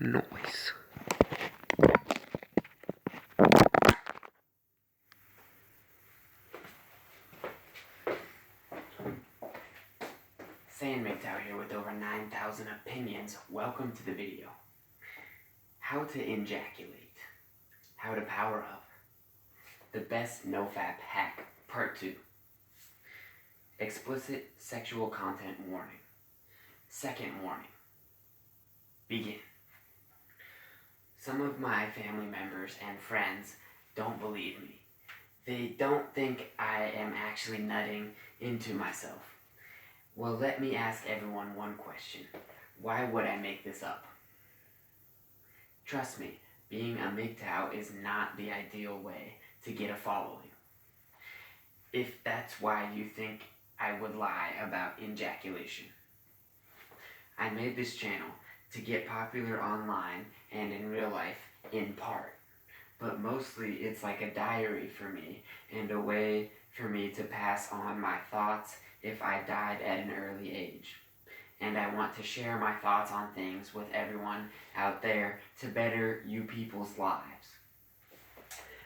noise. Saiyan MGTOW here with over 9,000 opinions. Welcome to the video. How to injaculate. How to power up. The best Nofap hack, part 2. Explicit sexual content warning. Second warning. Begin. Some of my family members and friends don't believe me. They don't think I am actually nutting into myself. Well, let me ask everyone one question. Why would I make this up? Trust me, being a MGTOW is not the ideal way to get a following. If that's why you think I would lie about ejaculation. I made this channel to get popular online and in real life in part. But mostly it's like a diary for me and a way for me to pass on my thoughts if I died at an early age. And I want to share my thoughts on things with everyone out there to better you people's lives.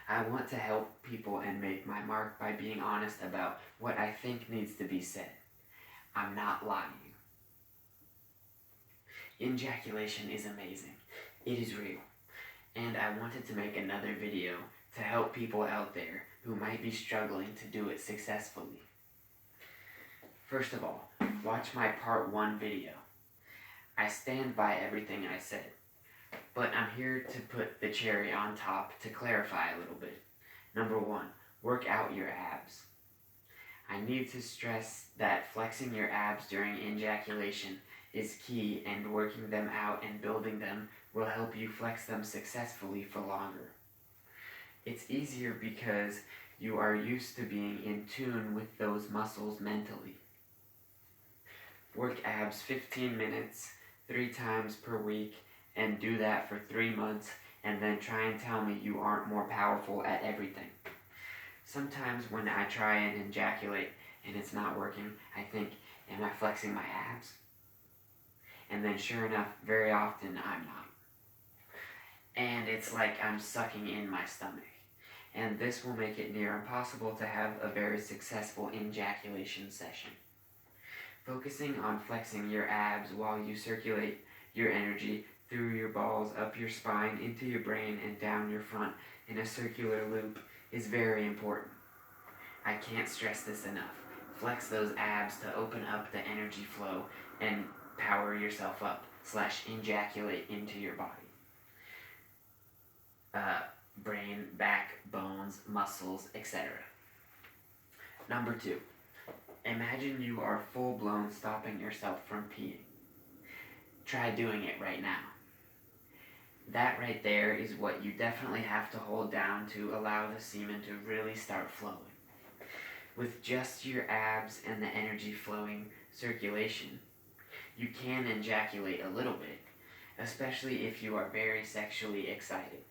I want to help people and make my mark by being honest about what I think needs to be said. I'm not lying. Ejaculation is amazing. It is real. And I wanted to make another video to help people out there who might be struggling to do it successfully. First of all, watch my part 1 video. I stand by everything I said, but I'm here to put the cherry on top to clarify a little bit. Number 1, work out your abs. I need to stress that flexing your abs during ejaculation is key, and working them out and building them will help you flex them successfully for longer. It's easier because you are used to being in tune with those muscles mentally. Work abs 15 minutes, 3 times per week, and do that for 3 months, and then try and tell me you aren't more powerful at everything. Sometimes when I try and ejaculate and it's not working, I think, am I flexing my abs? And then sure enough, very often I'm not. And it's like I'm sucking in my stomach. And this will make it near impossible to have a very successful ejaculation session. Focusing on flexing your abs while you circulate your energy through your balls, up your spine, into your brain, and down your front in a circular loop is very important. I can't stress this enough. Flex those abs to open up the energy flow and power yourself up / ejaculate into your body. Brain, back, bones, muscles, etc. Number 2, imagine you are full-blown stopping yourself from peeing. Try doing it right now. That right there is what you definitely have to hold down to allow the semen to really start flowing. With just your abs and the energy flowing circulation, you can ejaculate a little bit, especially if you are very sexually excited.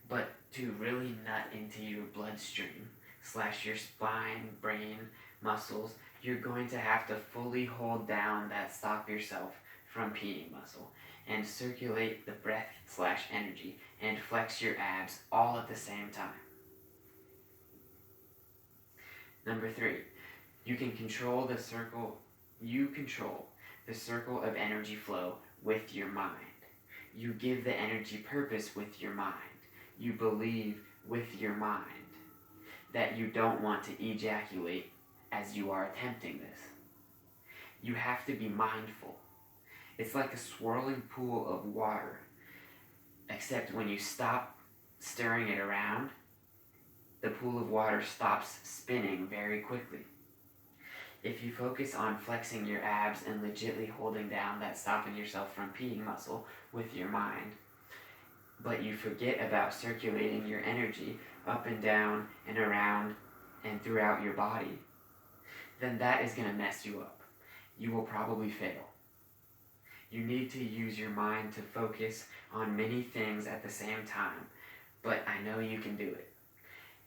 But to really nut into your bloodstream / your spine, brain, muscles, you're going to have to fully hold down that stop yourself from peeing muscle and circulate the breath / energy and flex your abs all at the same time. Number 3, you control the circle of energy flow with your mind. You give the energy purpose with your mind. You believe with your mind that you don't want to ejaculate as you are attempting this. You have to be mindful. It's like a swirling pool of water, except when you stop stirring it around, the pool of water stops spinning very quickly. If you focus on flexing your abs and legitly holding down that stopping yourself from peeing muscle with your mind, but you forget about circulating your energy up and down and around and throughout your body, then that is going to mess you up. You will probably fail. You need to use your mind to focus on many things at the same time, but I know you can do it.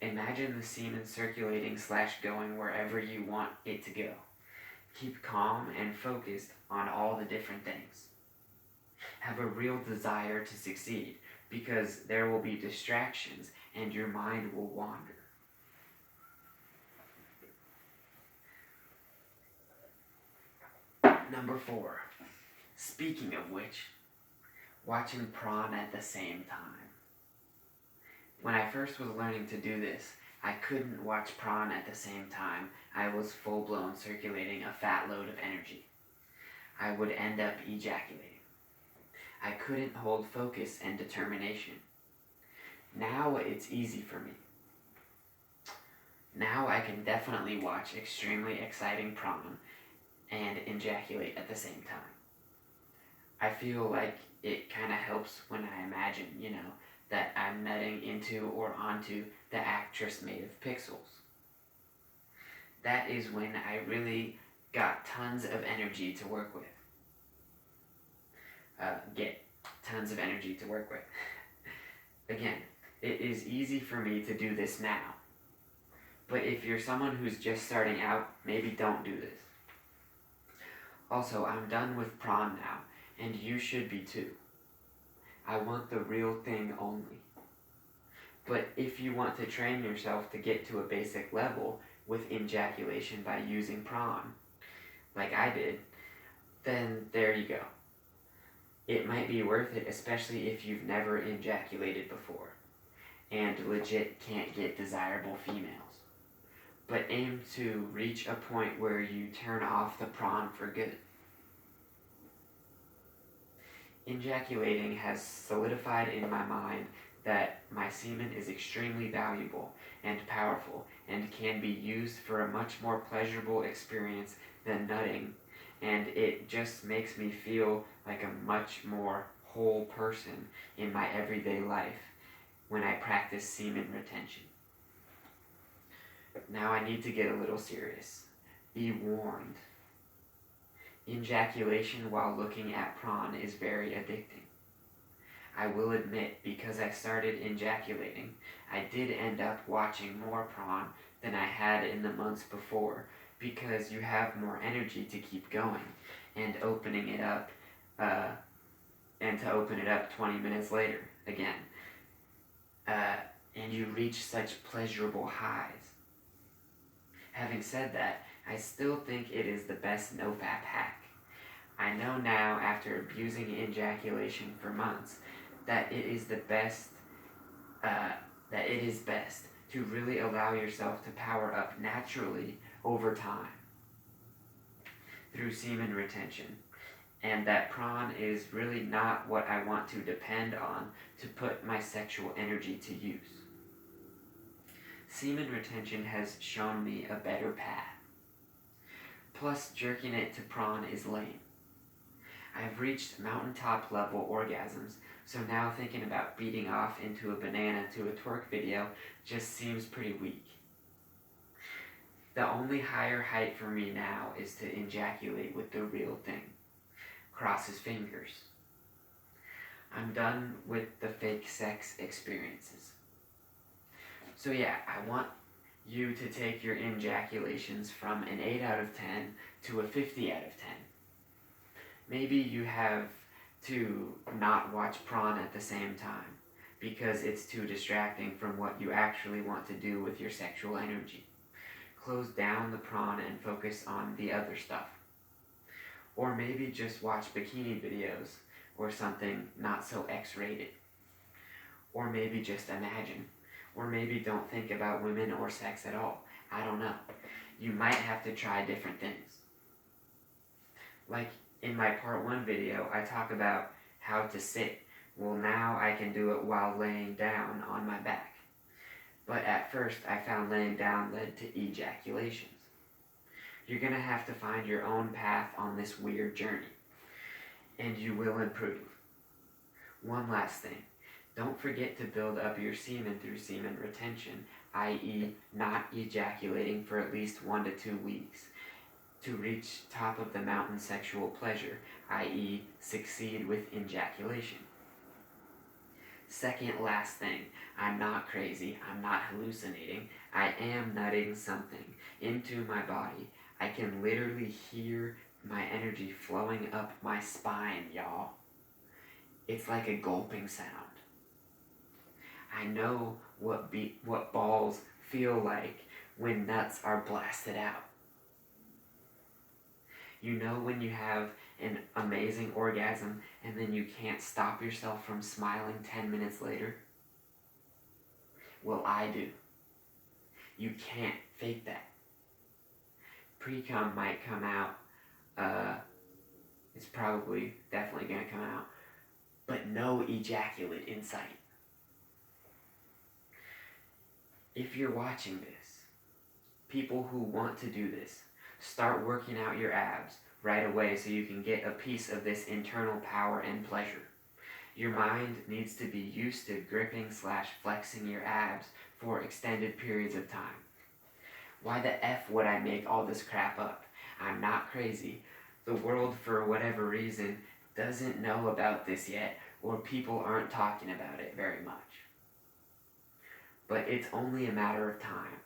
Imagine the semen circulating / going wherever you want it to go. Keep calm and focused on all the different things. Have a real desire to succeed, because there will be distractions and your mind will wander. Number 4. Speaking of which, watching prawn at the same time. When I first was learning to do this, I couldn't watch prawn at the same time. I was full-blown circulating a fat load of energy. I would end up ejaculating. I couldn't hold focus and determination. Now it's easy for me. Now I can definitely watch extremely exciting prawn and ejaculate at the same time. I feel like it kind of helps when I imagine, that I'm nutting into or onto the actress made of pixels. That is when I really got tons of energy to work with. Get tons of energy to work with. Again, it is easy for me to do this now. But if you're someone who's just starting out, maybe don't do this. Also, I'm done with prawn now, and you should be too. I want the real thing only. But if you want to train yourself to get to a basic level with ejaculation by using prawn, like I did, then there you go. It might be worth it, especially if you've never ejaculated before and legit can't get desirable females. But aim to reach a point where you turn off the prawn for good. Ejaculating has solidified in my mind that my semen is extremely valuable and powerful and can be used for a much more pleasurable experience than nutting, and it just makes me feel like a much more whole person in my everyday life when I practice semen retention. Now I need to get a little serious. Be warned. Ejaculation while looking at prawn is very addicting. I will admit, because I started ejaculating, I did end up watching more prawn than I had in the months before, because you have more energy to keep going and opening it up, and to open it up 20 minutes later again. And you reach such pleasurable highs. Having said that, I still think it is the best Nofap hack. I know now, after abusing ejaculation for months, that it is best to really allow yourself to power up naturally over time through semen retention, and that prawn is really not what I want to depend on to put my sexual energy to use. Semen retention has shown me a better path. Plus, jerking it to prawn is lame. I've reached mountaintop level orgasms, so now thinking about beating off into a banana to a twerk video just seems pretty weak. The only higher height for me now is to ejaculate with the real thing. Cross his fingers. I'm done with the fake sex experiences. So yeah, I want you to take your ejaculations from an 8 out of 10 to a 50 out of 10. Maybe you have to not watch prawn at the same time because it's too distracting from what you actually want to do with your sexual energy. Close down the prawn and focus on the other stuff. Or maybe just watch bikini videos or something not so X-rated. Or maybe just imagine. Or maybe don't think about women or sex at all. I don't know. You might have to try different things. Like in my part 1 video, I talk about how to sit. Well, now I can do it while laying down on my back. But at first, I found laying down led to ejaculations. You're going to have to find your own path on this weird journey. And you will improve. One last thing. Don't forget to build up your semen through semen retention, i.e. not ejaculating for at least 1 to 2 weeks, to reach top of the mountain sexual pleasure, i.e. succeed with ejaculation. Second last thing, I'm not crazy, I'm not hallucinating, I am nutting something into my body. I can literally hear my energy flowing up my spine, y'all. It's like a gulping sound. I know what balls feel like when nuts are blasted out. You know when you have an amazing orgasm and then you can't stop yourself from smiling 10 minutes later? Well, I do. You can't fake that. Pre-cum might come out. It's probably definitely going to come out. But no ejaculate in sight. If you're watching this, people who want to do this, start working out your abs right away so you can get a piece of this internal power and pleasure. Your mind needs to be used to gripping/flexing your abs for extended periods of time. Why the F would I make all this crap up? I'm not crazy. The world, for whatever reason, doesn't know about this yet, or people aren't talking about it very much. But it's only a matter of time.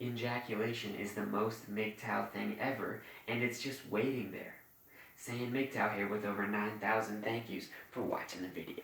Injaculation is the most MGTOW thing ever, and it's just waiting there. Saiyan MGTOW here with over 9,000 thank yous for watching the video.